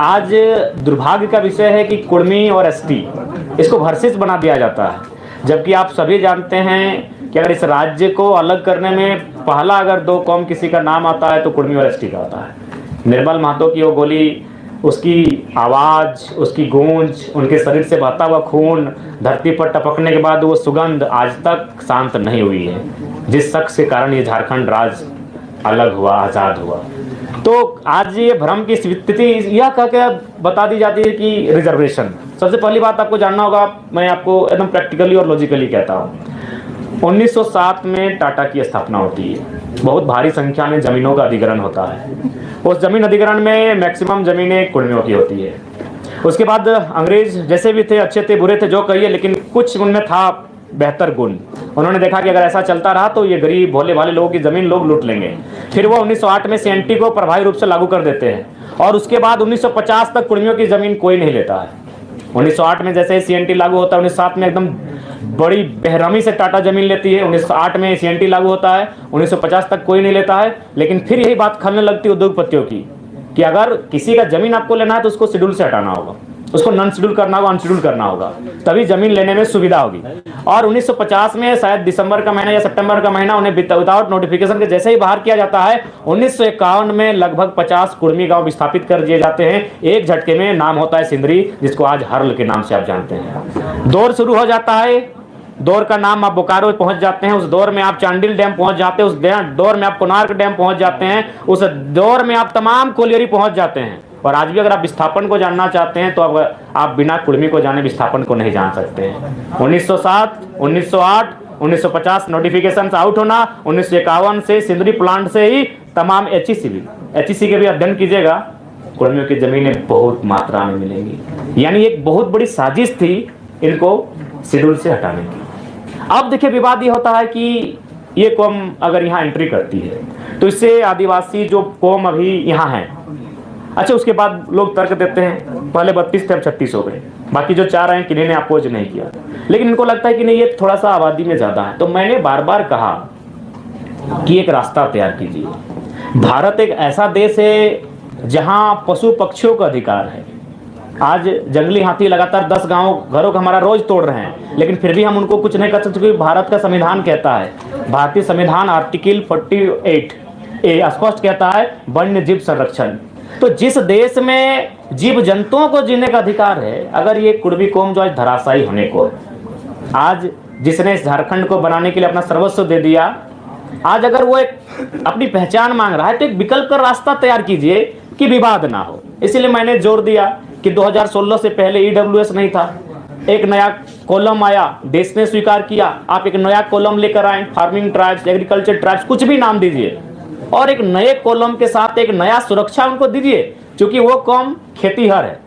आज दुर्भाग्य का विषय है कि कुर्मी और एसटी इसको वर्सेस बना दिया जाता है, जबकि आप सभी जानते हैं कि अगर इस राज्य को अलग करने में पहला अगर दो कौम किसी का नाम आता है तो कुर्मी और एसटी का आता है। निर्मल महतो की वो गोली, उसकी आवाज़, उसकी गूंज, उनके शरीर से बहता हुआ खून धरती पर टपकने के बाद वो सुगंध आज तक शांत नहीं हुई है, जिस शख्स के कारण ये झारखंड राज्य अलग हुआ, आज़ाद हुआ। तो आज ये भ्रम की स्थिति यह कह के बता दी जाती है कि रिजर्वेशन। सबसे पहली बात आपको जानना होगा, मैं आपको एकदम प्रैक्टिकली और लॉजिकली कहता हूँ। 1907 में टाटा की स्थापना होती है, बहुत भारी संख्या में ज़मीनों का अधिग्रहण होता है। उस जमीन अधिग्रहण में मैक्सिमम ज़मीनें कुर्मियों की होती है। उसके बाद अंग्रेज जैसे भी थे, अच्छे थे बुरे थे जो कहिए, लेकिन कुछ उनमें था बेहतर गुण। उन्होंने देखा कि अगर ऐसा चलता रहा तो ये गरीब भोले भाले लोगों की ज़मीन लोग लूट लेंगे। फिर वो 1908 में सीएनटी को प्रभावी रूप से लागू कर देते हैं और उसके बाद 1950 तक कुर्मियों की ज़मीन कोई नहीं लेता है। 1908 में जैसे सीएनटी लागू होता है, 1907 में एकदम बड़ी बेरहमी से टाटा जमीन लेती है। 1908 में सीएनटी लागू होता है, 1950 तक कोई नहीं लेता है। लेकिन फिर यही बात खलने लगती है उद्योगपतियों की कि अगर किसी का जमीन आपको लेना है तो उसको शेड्यूल से हटाना होगा, उसको नॉन शेड्यूल करना होगा, अनशेड्यूल करना होगा, तभी जमीन लेने में सुविधा होगी। और 1950 में शायद दिसंबर का महीना या सितंबर का महीना उन्हें विदाउट नोटिफिकेशन के जैसे ही बाहर किया जाता है, 1951 में लगभग 50 कुर्मी गांव विस्थापित कर दिए जाते हैं एक झटके में। नाम होता है सिंदरी, जिसको आज हर्ल के नाम से आप जानते हैं। दौर शुरू हो जाता है, दौर का नाम आप बोकारो पहुंच जाते हैं, उस दौर में आप चांडिल डैम पहुंच जाते हैं, उस दौर में आप कोणार्क डैम पहुंच जाते हैं, उस दौर में आप तमाम कोलियरी पहुंच जाते हैं। और आज भी अगर आप विस्थापन को जानना चाहते हैं तो आप बिना कुर्मी को जाने विस्थापन को नहीं जान सकते हैं। 1907, 1908, 1950 नोटिफिकेशन आउट होना, 1951 से सिंदरी प्लांट से ही तमाम एचईसी के भी अध्ययन कीजिएगा, कुर्मियों की जमीनें बहुत मात्रा में मिलेंगी। यानी एक बहुत बड़ी साजिश थी इनको शेड्यूल से हटाने की। अब देखिए विवाद ये होता है कि ये कौम अगर यहाँ एंट्री करती है तो इससे आदिवासी जो कौम अभी यहाँ है, अच्छा उसके बाद लोग तर्क देते हैं पहले 32 थे अब 36 हो गए, बाकी जो 4 हैं किन्हीं ने अपोज नहीं किया, लेकिन इनको लगता है कि नहीं ये थोड़ा सा आबादी में ज़्यादा है। तो मैंने बार बार कहा कि एक रास्ता तैयार कीजिए। भारत एक ऐसा देश है जहाँ पशु पक्षियों का अधिकार है। आज जंगली हाथी लगातार 10 घरों का हमारा रोज तोड़ रहे हैं, लेकिन फिर भी हम उनको कुछ नहीं कर सकते क्योंकि भारत का संविधान कहता है, भारतीय संविधान आर्टिकल 48 स्पष्ट कहता है वन्य जीव संरक्षण। तो जिस देश में जीव जंतुओं को जीने का अधिकार है, अगर ये कुर्मी कौम जो आज धराशायी होने को है, आज जिसने इस झारखंड को बनाने के लिए अपना सर्वस्व दे दिया, आज अगर वो एक अपनी पहचान मांग रहा है तो एक विकल्प का रास्ता तैयार कीजिए कि विवाद ना हो। इसीलिए मैंने जोर दिया कि 2016 से पहले ईडब्ल्यूएस नहीं था, एक नया कॉलम आया, देश ने स्वीकार किया, आप एक नया कॉलम लेकर आए, फार्मिंग ट्राइब्स, एग्रीकल्चर ट्राइब्स, कुछ भी नाम दीजिए, और एक नए कॉलम के साथ एक नया सुरक्षा उनको दीजिए, क्योंकि वो कौम खेतीहर है।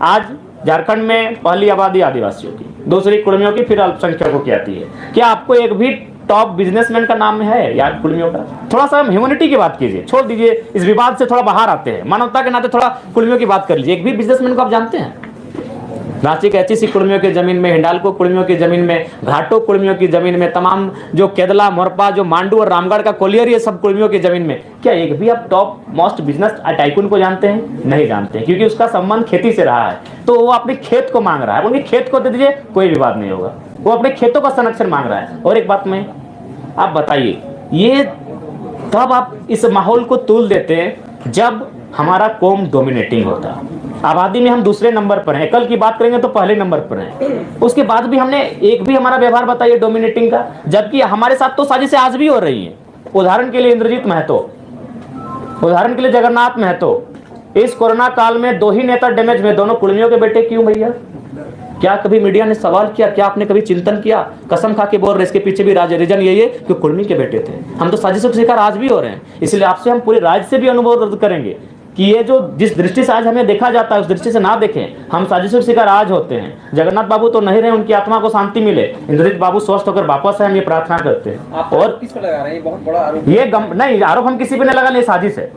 आज झारखंड में पहली आबादी आदिवासियों की, दूसरी कुर्मियों की, फिर अल्पसंख्यकों की आती है। क्या आपको एक भी टॉप बिजनेसमैन का नाम है यार कुर्मियों का? थोड़ा सा ह्यूमैनिटी की बात कीजिए, छोड़ दीजिए इस विवाद से, थोड़ा बाहर आते हैं, मानवता के नाते थोड़ा कुर्मियों की बात कर लीजिए। एक भी बिजनेसमैन को आप जानते हैं? रांची के एचईसी कुर्मियों की जमीन में, हिंडाल्को कुर्मियों की जमीन में, घाटो कुर्मियों की जमीन में, तमाम जो केदला, मोरपा, जो मांडू और रामगढ़ का कोलियर, ये सब कुर्मियों की जमीन में क्या एक भी आप टॉप मोस्ट बिजनेस टाइकून को जानते हैं? नहीं जानते, क्योंकि उसका संबंध खेती से रहा है। तो वो अपने खेत को मांग रहा है, उनके खेत को दे दीजिए, कोई विवाद नहीं होगा। वो अपने खेतों का संरक्षण मांग रहा है। और एक बात में आप बताइए, ये तब आप इस माहौल को तूल देते हैं जब हमारा कौम डोमिनेटिंग होता है। आबादी में हम दूसरे नंबर पर हैं, कल की बात करेंगे तो पहले नंबर पर हैं। उसके बाद भी हमने एक भी हमारा व्यवहार बताइए डोमिनेटिंग का, जबकि हमारे साथ तो साजिशें आज भी हो रही हैं। उदाहरण के लिए इंद्रजीत महतो, उदाहरण के लिए जगन्नाथ महतो। इस कोरोना काल में 2 ही नेता डैमेज में, दोनों कुर्मियों के बेटे क्यों भैया? क्या कभी मीडिया ने सवाल किया? क्या आपने कभी चिंतन किया? कसम खा के बोल रहे, इसके पीछे भी रीजन यही है कि कुर्मी के बेटे थे। हम तो साजिशों के शिकार आज भी हो रहे हैं। इसलिए आपसे हम पूरे राज्य से भी अनुरोध करेंगे कि ये जो जिस दृष्टि से आज हमें देखा जाता है उस दृष्टि से ना देखें। हम साजिशों के शिकार आज होते हैं। जगन्नाथ बाबू तो नहीं रहे, उनकी आत्मा को शांति मिले, इंद्रजीत बाबू स्वस्थ होकर वापस है, हम ये प्रार्थना करते हैं। और किस पे लगा रहे हैं? बहुत बड़ा आरोप। ये नहीं, आरोप हम किसी पे नहीं लगा, नहीं, साजिश है।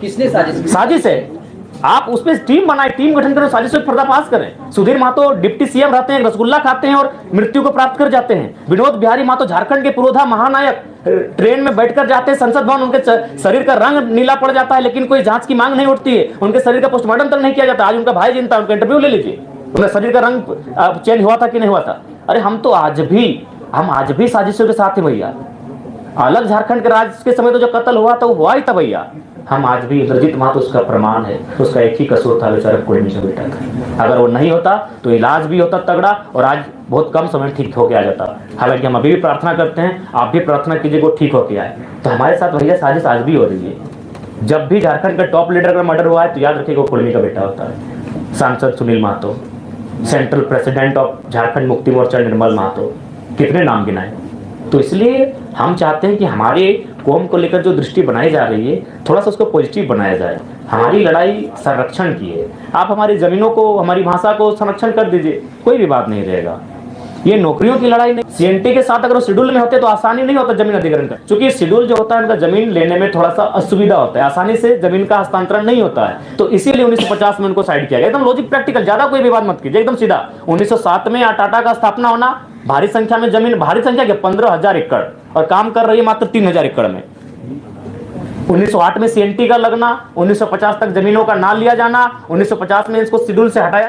किसने साजिश? साजिश है। आप उस पर टीम बनाए, टीम गठन करें, साजिशों का पर्दाफाश करें। सुधीर महतो डिप्टी सीएम रहते हैं, रसगुल्ला खाते हैं और मृत्यु को प्राप्त कर जाते हैं। विनोद बिहारी महतो झारखंड के पुरोधा महानायक ट्रेन में बैठकर जाते हैं संसद भवन, उनके शरीर का रंग नीला पड़ जाता है, लेकिन कोई जांच की मांग नहीं उठती है, उनके शरीर का पोस्टमार्टम तक नहीं किया जाता। आज उनका भाई जिंदा, उनका इंटरव्यू ले लीजिए, उनका शरीर का रंग चेंज हुआ था कि नहीं हुआ था। अरे हम आज भी साजिशों के साथ हैं भैया। अलग झारखंड के राज्य के समय तो जो कत्ल हुआ था वो हुआ ही था भैया। हम आज भी, इंद्रजीत महतो उसका प्रमाण है, उसका एक ही कसूर था, बेचारा कुर्मी का बेटा था। अगर वो नहीं होता तो इलाज भी होता तगड़ा और आज बहुत कम समय ठीक होके आ जाता। हालांकि हम अभी भी प्रार्थना करते हैं, आप भी प्रार्थना कीजिए वो ठीक होके आए। तो हमारे साथ भैया साजिश आज भी हो रही है। जब भी झारखंड का टॉप लीडर का मर्डर हुआ है तो याद रखिएगा वो कुर्मी का बेटा होता है। सांसद Sunil Mahato, central president of Jharkhand Mukti Morcha निर्मल महतो, कितने नाम गिनाए। तो इसलिए हम चाहते हैं कि हमारे कौम को लेकर जो दृष्टि बनाई जा रही है थोड़ा सा उसको पॉजिटिव बनाया जाए। हमारी लड़ाई संरक्षण की है। आप हमारी जमीनों को, हमारी भाषा को संरक्षण कर दीजिए, कोई भी बात नहीं रहेगा। ये नौकरियों की लड़ाई नहीं। सीएनटी के साथ अगर वो शेड्यूल में होते तो आसानी नहीं होता जमीन अधिग्रहण का, क्योंकि शेड्यूल जो होता है उनका जमीन लेने में थोड़ा सा असुविधा होता है, आसानी से जमीन का हस्तांतरण नहीं होता है। तो इसीलिए 1950 में उनको साइड किया गया। एकदम लॉजिक प्रैक्टिकल, ज्यादा कोई विवाद मत कीजिए, एकदम सीधा। 1907 में टाटा का स्थापना होना, भारी संख्या में जमीन, भारी संख्या के 15,000 एकड़, और काम कर रही है मात्र 3,000 एकड़ में। 1908 में सीएनटी का लगना, 1950 तक जमीनों का ना लिया जाना, 1950 में इसको शेड्यूल से हटाया।